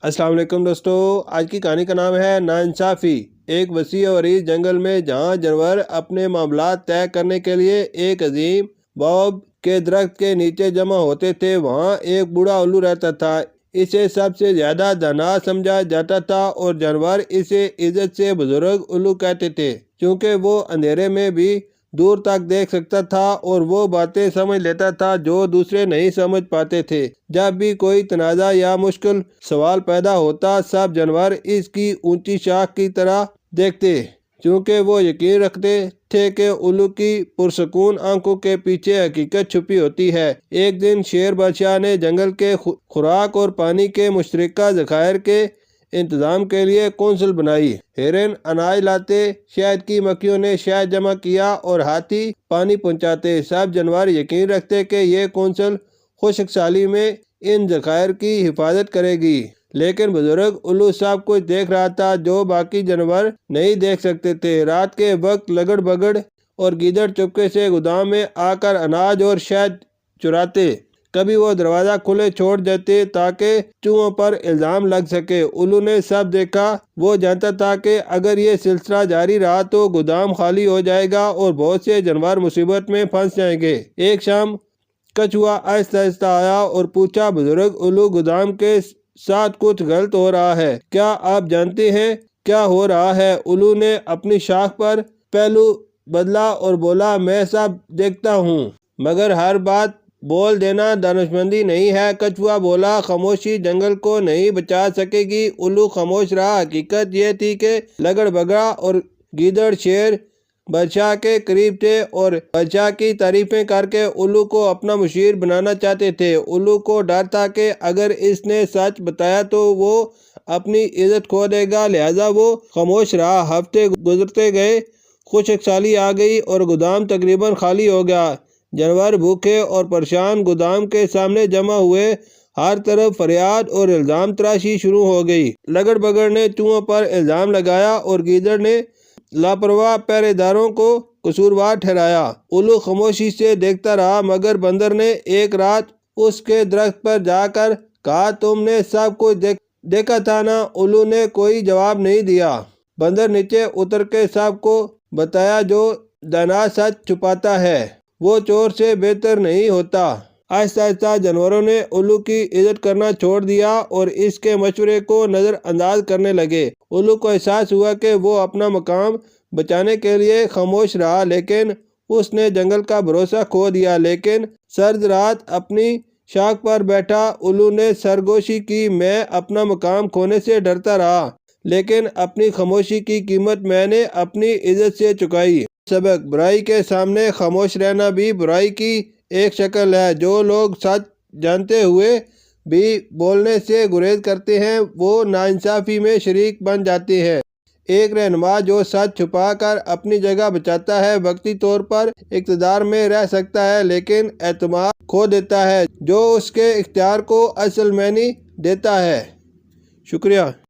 السلام علیکم دوستو، آج کی کہانی کا نام ہے ناانصافی۔ ایک وسیع اور عریض جنگل میں جہاں جانور اپنے معاملات طے کرنے کے لیے ایک عظیم باؤب کے درخت کے نیچے جمع ہوتے تھے، وہاں ایک بوڑھا الو رہتا تھا۔ اسے سب سے زیادہ دانا سمجھا جاتا تھا اور جانور اسے عزت سے بزرگ الو کہتے تھے، کیونکہ وہ اندھیرے میں بھی دور تک دیکھ سکتا تھا اور وہ باتیں سمجھ لیتا تھا جو دوسرے نہیں سمجھ پاتے تھے۔ جب بھی کوئی تنازع یا مشکل سوال پیدا ہوتا، سب جانور اس کی اونچی شاخ کی طرح دیکھتے، کیونکہ وہ یقین رکھتے تھے کہ الو کی پرسکون آنکھوں کے پیچھے حقیقت چھپی ہوتی ہے۔ ایک دن شیر بادشاہ نے جنگل کے خوراک اور پانی کے مشترکہ ذخائر کے انتظام کے لیے کونسل بنائی۔ ہرن اناج لاتے، شہد کی مکھیوں نے شہد جمع کیا اور ہاتھی پانی پہنچاتے۔ سب جانور یقین رکھتے کہ یہ کونسل خشک سالی میں ان ذخائر کی حفاظت کرے گی، لیکن بزرگ الو سب کچھ دیکھ رہا تھا جو باقی جانور نہیں دیکھ سکتے تھے۔ رات کے وقت لگڑ بگڑ اور گیدڑ چپکے سے گودام میں آ کر اناج اور شہد چراتے۔ کبھی وہ دروازہ کھلے چھوڑ دیتے تاکہ چوہوں پر الزام لگ سکے۔ الو نے سب دیکھا، وہ جانتا تھا کہ اگر یہ سلسلہ جاری رہا تو گودام خالی ہو جائے گا اور بہت سے جانور مصیبت میں پھنس جائیں گے۔ ایک شام کچھوا آہستہ آہستہ آیا اور پوچھا، بزرگ الو، گودام کے ساتھ کچھ غلط ہو رہا ہے، کیا آپ جانتے ہیں کیا ہو رہا ہے؟ الو نے اپنی شاخ پر پہلو بدلا اور بولا، میں سب دیکھتا ہوں، مگر ہر بات بول دینا دانشمندی نہیں ہے۔ کچھوا بولا، خاموشی جنگل کو نہیں بچا سکے گی۔ الو خاموش رہا۔ حقیقت یہ تھی کہ لگڑ بگڑا اور گیدڑ شیر بادشاہ کے قریب تھے اور بادشاہ کی تعریفیں کر کے الو کو اپنا مشیر بنانا چاہتے تھے۔ الو کو ڈر تھا کہ اگر اس نے سچ بتایا تو وہ اپنی عزت کھو دے گا، لہذا وہ خاموش رہا۔ ہفتے گزرتے گئے، خشک سالی آ گئی اور گودام تقریباً خالی ہو گیا۔ جانور بھوکے اور پریشان گودام کے سامنے جمع ہوئے۔ ہر طرف فریاد اور الزام تراشی شروع ہو گئی۔ لگڑ بگڑ نے چوہوں پر الزام لگایا اور گیدڑ نے لاپرواہ پہرے داروں کو قصوروار ٹھہرایا۔ الو خاموشی سے دیکھتا رہا، مگر بندر نے ایک رات اس کے درخت پر جا کر کہا، تم نے سب کچھ دیکھا تھا نا؟ الو نے کوئی جواب نہیں دیا۔ بندر نیچے اتر کے سب کو بتایا، جو دانا سچ چھپاتا ہے وہ چور سے بہتر نہیں ہوتا۔ آہستہ آہستہ جانوروں نے الو کی عزت کرنا چھوڑ دیا اور اس کے مشورے کو نظر انداز کرنے لگے۔ الو کو احساس ہوا کہ وہ اپنا مقام بچانے کے لیے خاموش رہا، لیکن اس نے جنگل کا بھروسہ کھو دیا۔ لیکن سرد رات اپنی شاخ پر بیٹھا الو نے سرگوشی کی، میں اپنا مقام کھونے سے ڈرتا رہا، لیکن اپنی خاموشی کی قیمت میں نے اپنی عزت سے چکائی۔ سبق: برائی کے سامنے خاموش رہنا بھی برائی کی ایک شکل ہے۔ جو لوگ سچ جانتے ہوئے بھی بولنے سے گریز کرتے ہیں، وہ ناانصافی میں شریک بن جاتے ہیں۔ ایک رہنما جو سچ چھپا کر اپنی جگہ بچاتا ہے، وقتی طور پر اقتدار میں رہ سکتا ہے، لیکن اعتماد کھو دیتا ہے جو اس کے اختیار کو اصل معنی دیتا ہے۔ شکریہ۔